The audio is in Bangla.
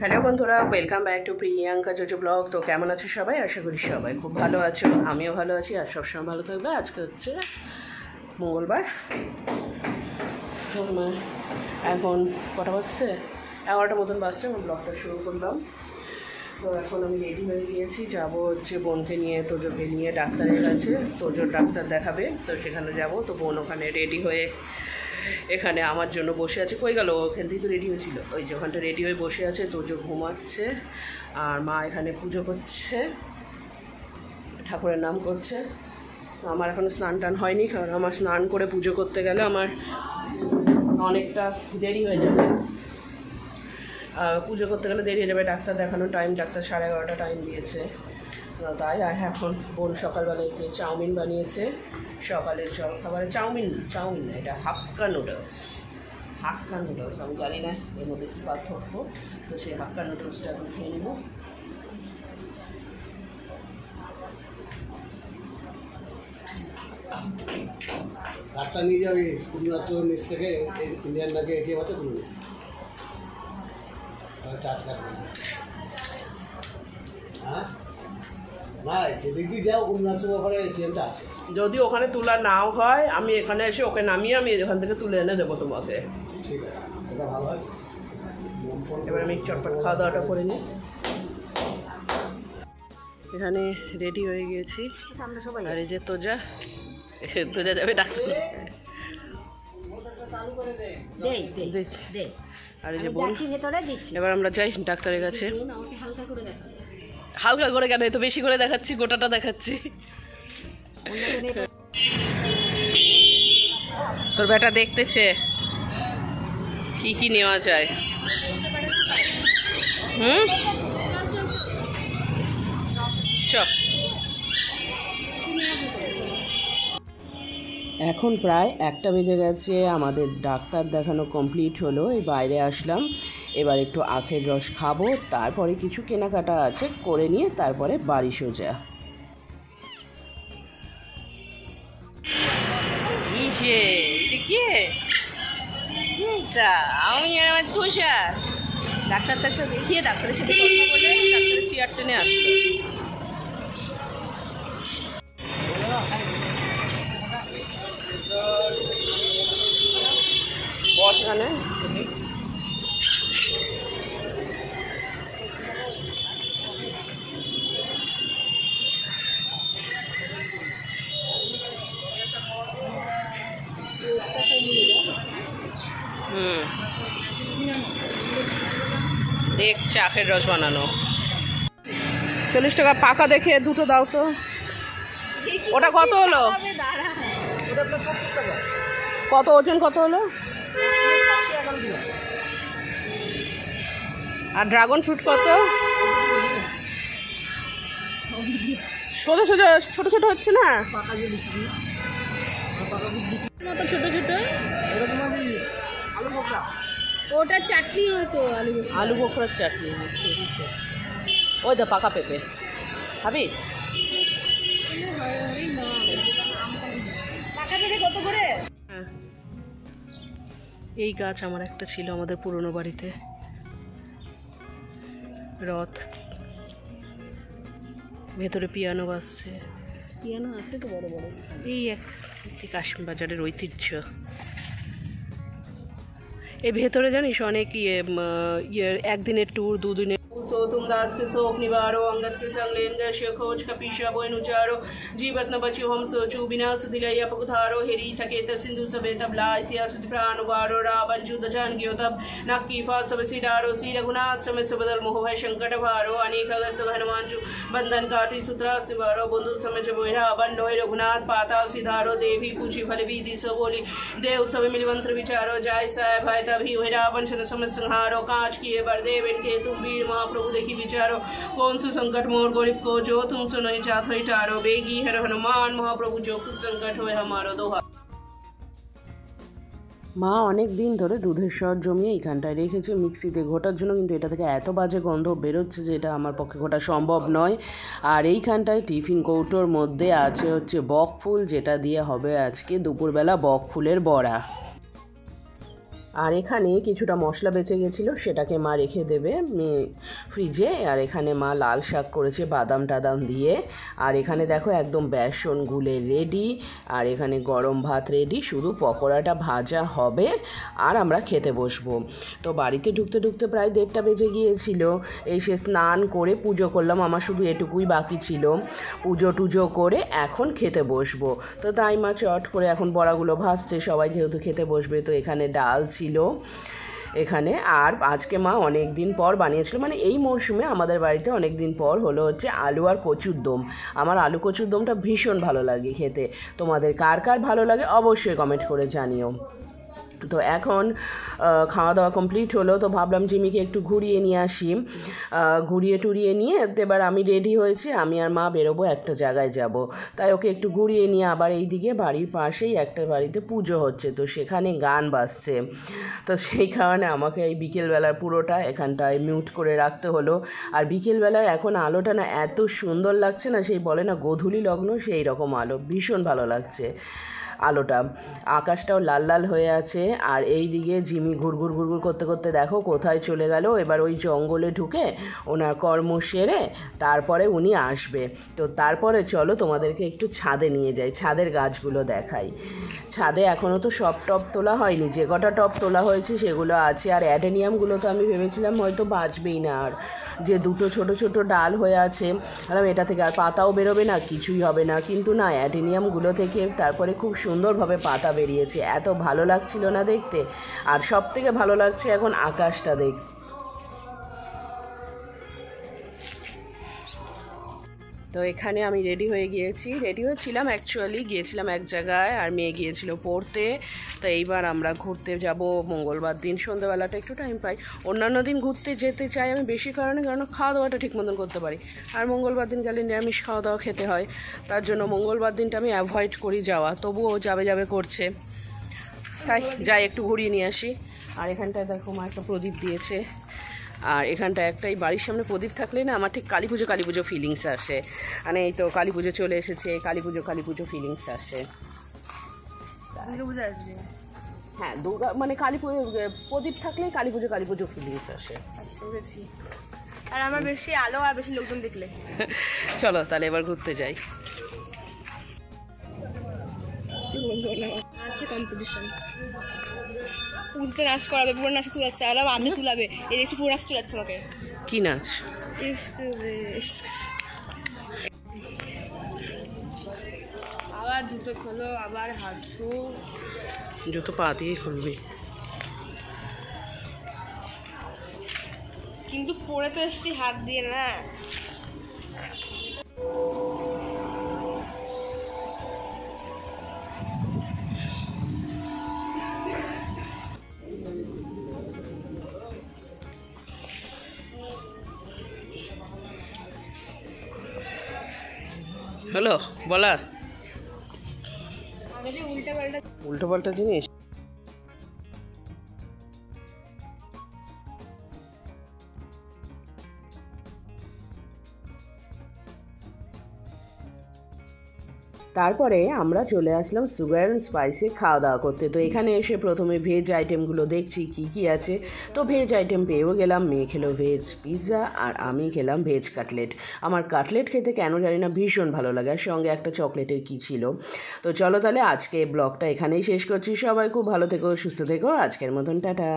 হ্যালো বন্ধুরা, welcome back to Priyanka JoJo blog. তো কেমন আছো সবাই? আশা করি সবাই খুব ভালো আছো, আমিও ভালো আছি আর সবসময় ভালো থাকবে। আজকে হচ্ছে মঙ্গলবার, এখন কটা বাজছে? 11টার মতন বাজছে। আমার ব্লগটা শুরু করলাম। তো এখন আমি রেডি হয়ে গিয়েছি, যাবো হচ্ছে বোনকে নিয়ে, তোজোকে নিয়ে ডাক্তারের কাছে। তোজোর ডাক্তার দেখাবে, তো সেখানে যাব। তো বোন ওখানে রেডি হয়ে এখানে আমার জন্য বসে আছে। কই গেল? ওখান থেকে তো রেডি হয়েছিল, ওই যে ওখানটা রেডি হয়ে বসে আছে। তোজো ঘুমাচ্ছে আর মা এখানে পুজো করছে, ঠাকুরের নাম করছে। আমার এখনও স্নান টান হয়নি, কারণ আমার স্নান করে পুজো করতে গেলে আমার অনেকটা দেরি হয়ে যাবে। পুজো করতে গেলে দেরি হয়ে যাবে। ডাক্তার দেখানোর টাইম, ডাক্তার 11:30 টাইম দিয়েছে। তাই আর এখন বোন সকালবেলায় যে চাউমিন বানিয়েছে, সকালের জলখাবারে চাউমিন না, এটা হাক্কা নুডলস। আমি জানি না এর মধ্যে কী পার্থক্য। তো সেই হাক্কা নুডলসটা এখন খেয়ে নেব। ডাক্তার নিয়ে যাবে কুমিরার নিচ থেকে ইন্ডিয়ান নাকি এটি আছে তুমি চার্জ কাটবে। হ্যাঁ না, যেদিক দিয়ে যাও কুমিরার ব্যাপারে এটিএমটা আছে। যদি ওখানে তোলা নাও হয়, আমি এখানে এসে ওকে নামিয়ে আমি এখান থেকে তুলে এনে দেবো তোমাকে। ঠিক আছে, এটা ভালো হয়। এবার আমি চটপট খাওয়া দাওয়াটা করে নিই। এখানে রেডি হয়ে গিয়েছি আর এই যে তোজা যাবে ডাক্তার। আর এই যে বোন, এবার আমরা যাই ডাক্তারের কাছে। হালকা করে কেন? এত বেশি করে দেখাচ্ছি, গোটাটা দেখাচ্ছি। তোর বেটা দেখতেছে কি কি নেওয়া যায়। এখন প্রায় 1টা বেজে গেছে, আমাদের ডাক্তার দেখানো কমপ্লিট হলো। এই বাইরে আসলাম, এবার একটু আখের রস খাবো, তারপরে কিছু কেনাকাটা আছে করে নিয়ে তারপরে বাড়ি সোজা। আমি আর আমার তুষার ডাক্তারটা দেখিয়ে ডাক্তারের সাথে কথা বলে ডাক্তারের চেয়ার টেনে আসলো। বস এখানে। দেখছে আখের রস বানানো। 40 টাকা পাকা দেখে দুটো দাও তো। ওটা কত হলো? কত ওজন কত হলো? আর ড্রাগন ফ্রুট কত? সোজা সোজা ছোট ছোট হচ্ছে না, ছোট ছোট। ওটা চাটনি হয়তো, আলু বোখরার চাটনি হচ্ছে। ওই দা পাকা পেঁপে খাবি? পাকা পেঁপে কত করে? হ্যাঁ, এই গাছ আমার একটা ছিল আমাদের পুরনো বাড়িতে। রথ, ভেতরে পিয়ানো বাজছে। পিয়ানো আছে তো বড় বড়। এই একটি কাশিম বাজারের ঐতিহ্য। এই ভেতরে জানিস অনেক একদিনের ট্যুর, দুদিনের। तुम दास के शोक निवारो, अंगद के संग लेन जय खोज कपीशा बोन उचारो, जीवत न बचो हम सोचू बिना सुधिलैया पकुधारो, हेरी थके त सिंधु सबे तब लासिया सुधि प्राण वारो, रावण शुद्ध जान गियो तब नक्की फात सब सिडारो, सी रघुनाथ समय सुबदल मोह भय संकट भारो, अनेक अगस्त हनुमान जू बंधन काटी सूत्रास निवारो, बंधु समय जब रावण डोय रघुनाथ पाताल सिधारो, देवी पूछी फल विधि सो बोली, देव सब मिल मंत्र विचारो, जाय सह भय तभी हुए रावण सन समय संहारो, कांच किए बर देव इनके तुम वीर महाप्रभु देखी विचारो, कौन सा संकट मोर गरीब को जो तुम सो नहीं चाहत हो टारो, बेगी हर हनुमान महाप्रभु जो कुछ संकट हो हमारो दोहा। মা অনেক দিন ধরে দুধের সর জমিয়ে এইখানটায় রেখেছে মিক্সিতে ঘোটার জন্য, কিন্তু এটা থেকে এত বাজে গন্ধ বেরোচ্ছে যে এটা আমার পক্ষে ঘোটা সম্ভব নয়। আর এইখানটায় টিফিন কৌটোর মধ্যে আছে হচ্ছে বক ফুল, যেটা দিয়ে হবে আজকে দুপুরবেলা বক ফুলের বড়া। আর এখানে কিছুটা মশলা বেঁচে গেছিলো, সেটাকে মা রেখে দেবে ফ্রিজে। আর এখানে মা লাল শাক করেছে বাদাম টাদাম দিয়ে। আর এখানে দেখো একদম বেসন গুলে রেডি। আর এখানে গরম ভাত রেডি, শুধু পকোড়াটা ভাজা হবে আর আমরা খেতে বসবো। তো বাড়িতে ঢুকতে ঢুকতে প্রায় 1:30 বেজে গিয়েছিল। এসে স্নান করে পুজো করলাম, আমার শুধু এটুকুই বাকি ছিল। পুজো টুজো করে এখন খেতে বসবো। তো তাই মা চট করে এখন বড়াগুলো ভাজছে, সবাই যেহেতু খেতে বসবে। তো এখানে ডাল ছিল এখানে। আর আজকে মা অনেক দিন পর বানিয়েছিল, মানে এই মরশুমে আমাদের বাড়িতে অনেক দিন পর হলো হচ্ছে আলু আর কচুর দম। আমার আলু কচুর দমটা ভীষণ ভালো লাগে খেতে। তোমাদের কার কার ভালো লাগে অবশ্যই কমেন্ট করে জানিও। তো এখন খাওয়া দাওয়া কমপ্লিট হলো, তো ভাবলাম জিমিকে একটু ঘুরিয়ে নিয়ে আসি। ঘুরিয়ে টুরিয়ে নিয়ে এবার আমি রেডি হয়েছি, আমি আর মা বেরোবো একটা জায়গায় যাব। তাই ওকে একটু ঘুরিয়ে নিয়ে আবার এইদিকে বাড়ির পাশেই একটা বাড়িতে পুজো হচ্ছে, তো সেখানে গান বাজছে। তো সেই কারণে আমাকে এই বিকেলবেলার পুরোটা এখানটায় মিউট করে রাখতে হলো। আর বিকেলবেলার এখন আলোটা না এত সুন্দর লাগছে না, সেই বলে না গোধূলি লগ্ন, সেই রকম আলো, ভীষণ ভালো লাগছে আলোটা। আকাশটাও লাল লাল হয়ে আছে। আর এই দিকে জিমি ঘুরঘুর ঘুরঘুর করতে করতে দেখো কোথায় চলে গেল। এবার ওই জঙ্গলে ঢুকে ওনার কর্ম সেরে তারপরে উনি আসবে। তো তারপরে চলো তোমাদেরকে একটু ছাদে নিয়ে যাই, ছাদের গাছগুলো দেখাই। ছাদে এখনও তো সব টপ তোলা হয়নি, যে কটা টপ তোলা হয়েছে সেগুলো আছে। আর অ্যাডেনিয়ামগুলো তো আমি ভেবেছিলাম হয়তো বাঁচবেই না, আর যে দুটো ছোট ছোট ডাল হয়ে আছে, আর এটা থেকে আর পাতাও বেরোবে না, কিছুই হবে না। কিন্তু না, অ্যাডেনিয়ামগুলো থেকে তারপরে খুব সুন্দরভাবে পাতা বেরিয়েছে, এত ভালো লাগছিল না দেখতে। আর সব থেকে ভালো লাগছে এখন আকাশটা দেখতে। তো এখানে আমি রেডি হয়ে গিয়েছি, রেডি হয়েছিলাম অ্যাকচুয়ালি, গিয়েছিলাম এক জায়গায় আর মেয়ে গিয়েছিল পড়তে। তো এইবার আমরা ঘুরতে যাব মঙ্গলবার দিন, সন্ধ্যাবেলাটা একটু টাইম পাই। অন্যান্য দিন ঘুরতে যেতে চাই আমি বেশি কারণে, কারণ খাওয়া দাওয়াটা ঠিক মতন করতে পারি। আর মঙ্গলবার দিন গেলে নিরামিষ খাওয়া দাওয়া খেতে হয়, তার জন্য মঙ্গলবার দিনটা আমি অ্যাভয়েড করি যাওয়া। তবুও যাবে যাবে করছে, তাই যাই একটু ঘুরিয়ে নিয়ে আসি। আর এখানটায় দেখো মা একটা প্রদীপ দিয়েছে। আর এখানটা একটাই বাড়ির সামনে প্রদীপ থাকলে না আমার ঠিক কালী পুজো ফিলিংস আসে। মানে এই তো কালী পুজো চলে এসেছে, কালী পুজো ফিলিংস আসে। দুর্গা আসবে, হ্যাঁ দুর্গা মানে কালী পুজো প্রদীপ থাকলে কালী পুজো ফিলিংস আসে। আচ্ছা বুঝেছি। আর আমার বেশি আলো আর বেশি লোকজন দেখলে। চলো তাহলে এবার ঘুরতে যাই। আছে কম্পিটিশন, পুজোতে নাচ করাবে, পুরো নাচ তুলাচ্ছে, আর আধে তুলাবে। এই দেখছি পুরো নাচ তুলাচ্ছে আমাকে। কি নাচ? আবার জুতো খোলো, আবার হাত ধো। জুতো পা দিয়ে খুলবি, কিন্তু পরে তো এসছি হাত দিয়ে না। হলো বলা উল্টা পাল্টা জিনিস। তারপরে আমরা চলে আসলাম সুগার অ্যান্ড স্পাইসে খাওয়া দাওয়া করতে। তো এখানে এসে প্রথমে ভেজ আইটেমগুলো দেখছি কি কি আছে। তো ভেজ আইটেম পেয়েও গেলাম, মেয়ে খেলো ভেজ পিৎজা আর আমি খেলাম ভেজ কাটলেট। আমার কাটলেট খেতে কেন জানি না ভীষণ ভালো লাগে, আর সঙ্গে একটা চকলেটের কি ছিল। তো চলো তাহলে আজকে ব্লগটা এখানেই শেষ করছি। সবাই খুব ভালো থেকো, সুস্থ থেকো, আজকের মতন টাটা।